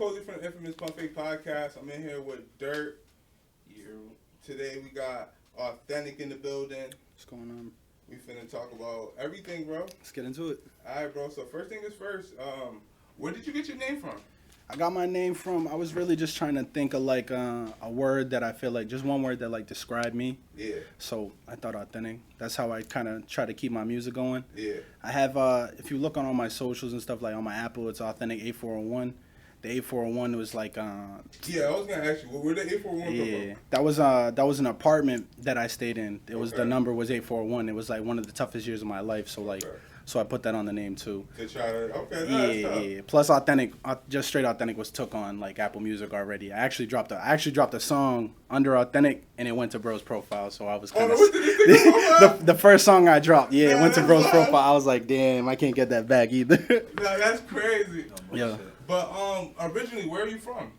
Cozy from the Infamous Pump Fake Podcast. I'm in here with Dirt. Today we got Authentic in the building. What's going on? We finna talk about everything, bro. Let's get into it. All right, bro. So first thing is first. Where did you get your name from? I got my name from, I was really just trying to think of like a word that I feel like, just one word that like described me. Yeah. So I thought authentic. That's how I kind of try to keep my music going. Yeah. I have, if you look on all my socials and stuff, like on my Apple, it's Authentic 8401. The 8401 was like, Yeah, I was gonna ask you, where did the 841 come yeah, from? that was an apartment that I stayed in. It was, Okay. the number was 841. It was like one of the toughest years of my life. So like, Okay. so I put that on the name too. To try to, okay, no, that's tough. Yeah. Plus, Authentic, just straight Authentic was took on like Apple Music already. I actually dropped a song under Authentic, and it went to Bro's profile. So I was kind of the first song I dropped. Yeah, it went to Bro's profile. I was like, damn, I can't get that back either. Nah, that's crazy. Yeah. But originally, where are you from?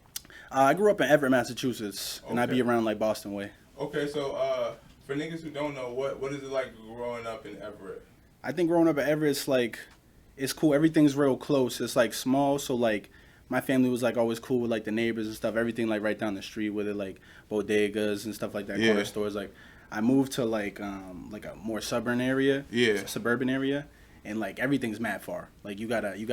I grew up in Everett, Massachusetts, and I be Okay. around like Boston way. Okay, so for niggas who don't know, what is it like growing up in Everett? I think growing up in Everett, it's like, it's cool. Everything's real close. It's like small, so like my family was like always cool with like the neighbors and stuff. Everything like right down the street with it, like bodegas and stuff like that, Yeah. corner stores. Like I moved to like a more suburban area, suburban area, and like everything's mad far. Like you definitely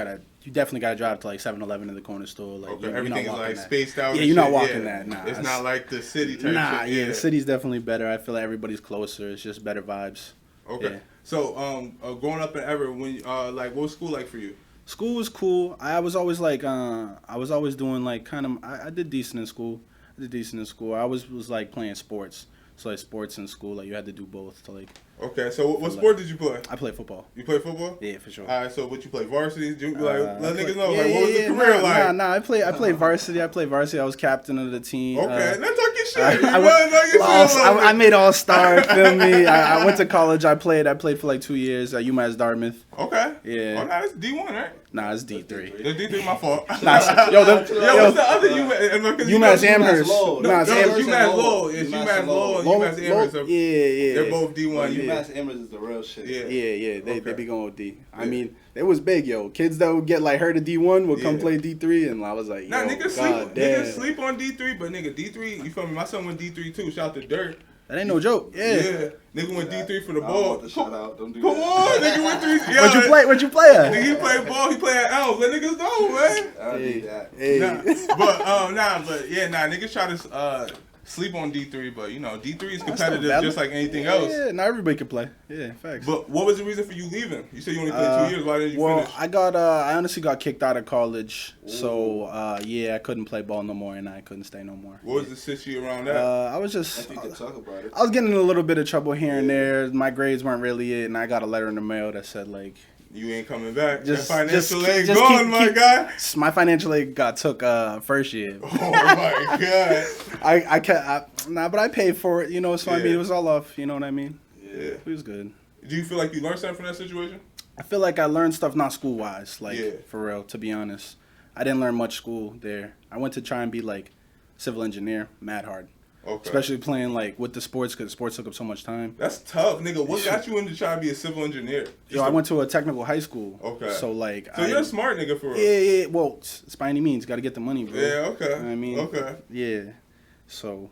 gotta drive to like 7-Eleven in the corner store. Like Okay, you're everything not is walking like that. spaced out. Yeah, and you're not shit, walking yeah. that. Nah, it's not like the city type Nah, shit. yeah, the city's definitely better. I feel like everybody's closer. It's just better vibes. Okay. Yeah. So, growing up in Everett, when like, what was school like for you? School was cool. I was always like, I was always doing like kind of. I did decent in school. I always was like playing sports. So like sports in school, like you had to do both. To like, Okay. So, what sport did you play? I played football. You play football? Yeah, for sure. All right. So, what you play? Varsity? Let niggas know. Yeah, like, what was the career like? Nah. I played varsity. I was captain of the team. Okay. Now talk your shit. I made all star. Feel me? I went to college. I played for like 2 years at UMass Dartmouth. Okay. Yeah. Oh, nah, it's D1, right? Nah, it's D3. The D3 my fault. What's the other UMass? UMass Amherst. No, It's it's Amherst. UMass Lowell. It's UMass Lowell and UMass Amherst. Yeah. They're both D1. UMass Amherst is the real shit. Yeah. They Okay. be going with D. I Yeah. mean, it was big, yo. Kids that would get like hurt at D1 would come Yeah. play D3, and I was like, yo, Nah, niggas God sleep on D3, but nigga D3, you feel me? My son went D3 too. Shout out to Dirt. That ain't no joke. Yeah. Nigga went D3 for the I don't ball. want the shout out. Don't do Come that. on, nigga went 3. Yeah, What'd you play at? Nigga, he played ball. He played at Elms. Let niggas know, man. I don't need that. Hey. Niggas try to sleep on D3, but you know D3 is competitive valid. just like anything else. Yeah, not everybody can play. Yeah, facts. But what was the reason for you leaving? You said you only played 2 years. Why didn't you Well, finish? I honestly got kicked out of college, so I couldn't play ball no more, and I couldn't stay no more. What was the situation around that? I was just, If you could talk about it. I was getting in a little bit of trouble here and there. My grades weren't really it, and I got a letter in the mail that said like, You ain't coming back. just That financial aid just gone, my guy. My financial aid got took first year. Oh my god. But I paid for it, you know. So I Yeah. mean, it was all off. You know what I mean? Yeah. It was good. Do you feel like you learned something from that situation? I feel like I learned stuff not school wise, like Yeah. for real. To be honest, I didn't learn much school there. I went to try and be like civil engineer, mad hard. Okay. Especially playing like with the sports, because sports took up so much time. That's tough, nigga. What got you into trying to be a civil engineer? Yo, I went to a technical high school. Okay. So like, So you're a smart nigga for real. yeah. Well, it's by any means, got to get the money, bro. Yeah, okay. You know what I mean, Okay. Yeah. So,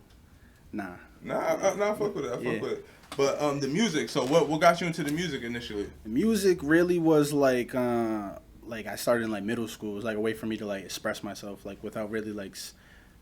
nah. Nah, I fuck with it. I fuck with it. But the music. So what got you into the music initially? The music really was like I started in like middle school. It was like a way for me to like express myself, like without really like.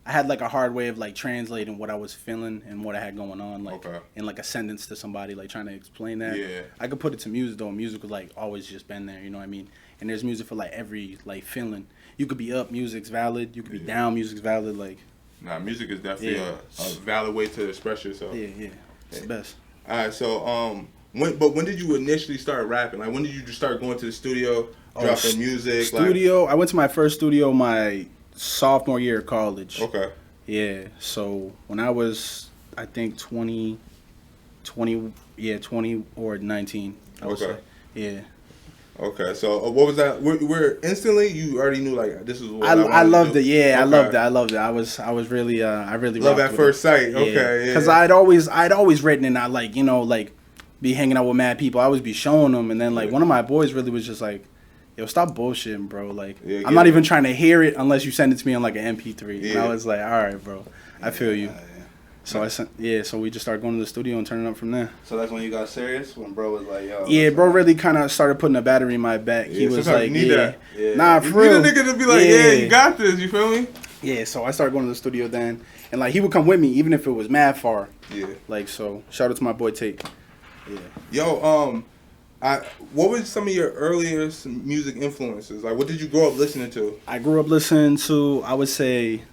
I had like a hard way of like translating what I was feeling and what I had going on, like in like a sentence to somebody, like trying to explain that. Yeah. I could put it to music though. Music was like always just been there, you know what I mean? And there's music for like every like feeling. You could be up, music's valid. You could be down, music's valid. Like. Nah, music is definitely Yeah. a valid way to express yourself. Yeah. It's the best. All right, so when did you initially start rapping? Like when did you just start going to the studio, dropping music? Studio. I went to my first studio my sophomore year of college. Okay. Yeah. So when I was, I think 20 or 19. I would say. Yeah. Okay, so what was that? Where instantly you already knew like this is what I loved do. it. Yeah, Okay. I loved it. I was really I really Love rocked at with first it. sight. Okay, yeah. Because I'd always written and I like be hanging out with mad people. I always be showing them, and then like one of my boys really was just like, yo, stop bullshitting, bro. Like, Yeah, I'm not get it. even trying to hear it unless you send it to me on like an MP3. And Yeah. I was like, all right, bro, I feel you. Yeah. So I sent, so we just started going to the studio and turning up from there. So that's when you got serious? When bro was like, yo. Yeah, bro, really kind of started putting a battery in my back. He Yeah, was sometimes like, you need that. Yeah. nah, You for real. need a nigga to be like, yeah, you got this. You feel me? Yeah, so I started going to the studio then, and like he would come with me even if it was mad far. Yeah. Like, so shout out to my boy Tate. Yeah. Yo, what were some of your earliest music influences? Like, what did you grow up listening to? I grew up listening to, I would say,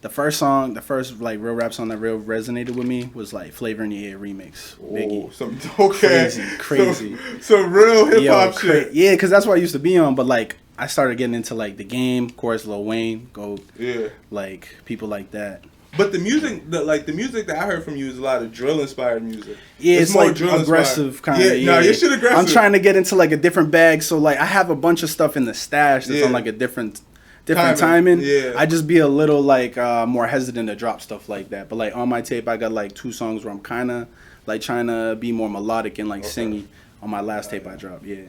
the first like real rap song that real resonated with me was like Flavor in Your Ear remix, Biggie. Oh, some okay, Crazy. some real hip hop Yo, shit. Yeah, because that's what I used to be on. But like, I started getting into like The Game, of course, Lil Wayne, Goat, Yeah, like people like that. but the music that I heard from you is a lot of drill inspired music. Yeah, it's more like drill aggressive kind of. Yeah, no, your shit aggressive. I'm trying to get into like a different bag, so like I have a bunch of stuff in the stash that's Yeah. on like a different Timing, timing. yeah. I just be a little like more hesitant to drop stuff like that. But like on my tape, I got like 2 songs where I'm kind of like trying to be more melodic and like singy. On my last tape I dropped, yeah.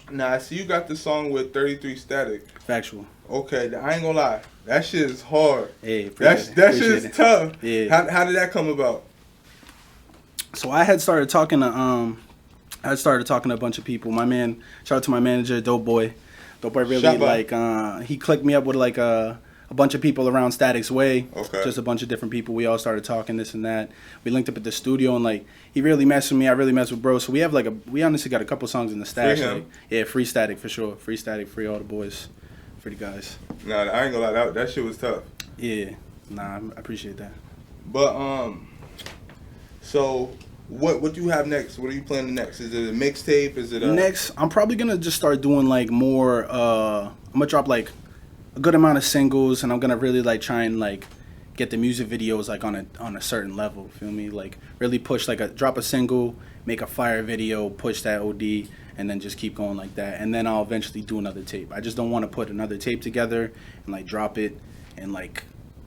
Nah, I see you got the song with 33 Static. Factual. Okay, I ain't gonna lie, that shit is hard. Hey, That shit is it. tough. Yeah. How did that come about? So I had started talking to a bunch of people. My man, shout out to my manager, Dope Boy. Dope Boy really Shabba. he clicked me up with like a bunch of people around Static's Way. Okay. Just a bunch of different people. We all started talking this and that. We linked up at the studio and like he really messed with me. I really messed with bro. So we honestly got a couple songs in the stash. Free him. Like, yeah, free Static for sure. Free Static, free all the boys, free the guys. Nah, I ain't gonna lie, that shit was tough. Yeah, nah, I appreciate that. But so what do you have next? What are you planning next? Is it a mixtape? Is it a Next, I'm probably gonna just start doing like more. I'm gonna drop like a good amount of singles, and I'm gonna really like try and like get the music videos like on a certain level. Feel me? Like really push like drop a single, make a fire video, push that OD, and then just keep going like that. And then I'll eventually do another tape. I just don't want to put another tape together and like drop it and like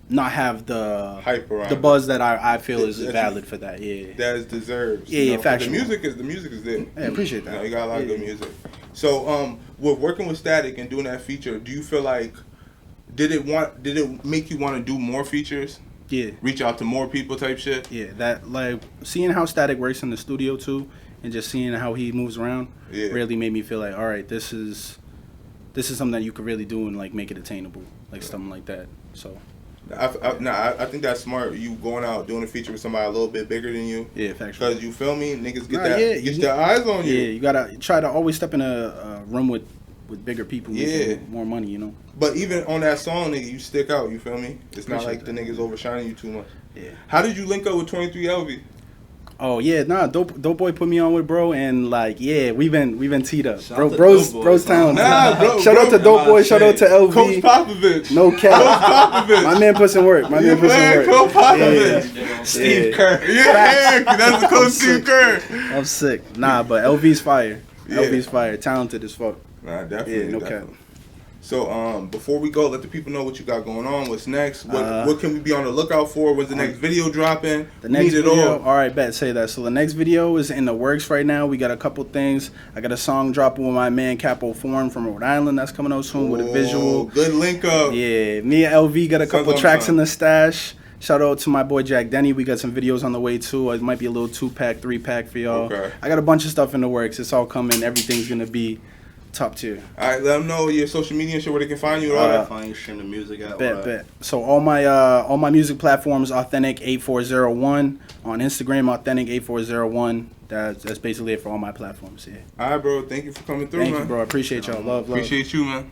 not have the hype around the it? buzz that I feel is That you- valid for that. Yeah. that is deserved. Yeah, you yeah, know? factual. The music is there. Yeah, I appreciate that. You know, you got a lot of Yeah. good music. So with working with Static and doing that feature, do you feel like did it make you want to do more features? Yeah. Reach out to more people type shit? Yeah, that like seeing how Static works in the studio too, and just seeing how he moves around, Yeah. really made me feel like, all right, this is something that you could really do and like make it attainable, like something like that. So I think that's smart. You going out doing a feature with somebody a little bit bigger than you. yeah, factual. Cause you feel me, niggas get Nah, yeah, get their eyes on you. Yeah, you gotta try to always step in a room with bigger people, Yeah. making more money, you know. But even on that song, nigga, you stick out. You feel me? It's not like Appreciate the niggas overshining you too much. Yeah. How did you link up with 23 LV? Oh yeah, nah, dope boy put me on with bro, and like yeah, we've been teed up. Shout Bro, out to bro's Dope Boy, bro's son. town. Nah, bro, Shout out to bro, dope boy. Shout out to LV. Coach Popovich. No cap. Coach Popovich. My man put some work. My You man put some playing work. Coach Popovich. Steve Yeah. Kerr. Yeah, that's the Coach Steve Kerr. I'm sick. Nah, but LV's fire. Yeah. LV's fire. Talented as fuck. Nah, definitely. Yeah, no definitely. cap. So, before we go, let the people know what you got going on. What's next? Uh, What can we be on the lookout for? When's the next video dropping? The next Need it video, all. all right, bet, say that. So the next video is in the works right now. We got a couple things. I got a song dropping with my man Capo Form from Rhode Island that's coming out soon with a Oh, visual. good link up. Yeah, me and LV got a couple Sons on tracks Son. in the stash. Shout out to my boy Jack Denny. We got some videos on the way too. It might be a little 2-pack, 3-pack for y'all. Okay. I got a bunch of stuff in the works. It's all coming. Everything's gonna be top tier. All right, let them know your social media and shit where they can find you and all that. Find you, stream the music out. Bet. So all my music platforms, Authentic 8401 on Instagram, Authentic 8401. That's basically it for all my platforms. Yeah. All right, bro. Thank you for coming through, Thank man. you, bro. I appreciate y'all. Love. Appreciate you, man.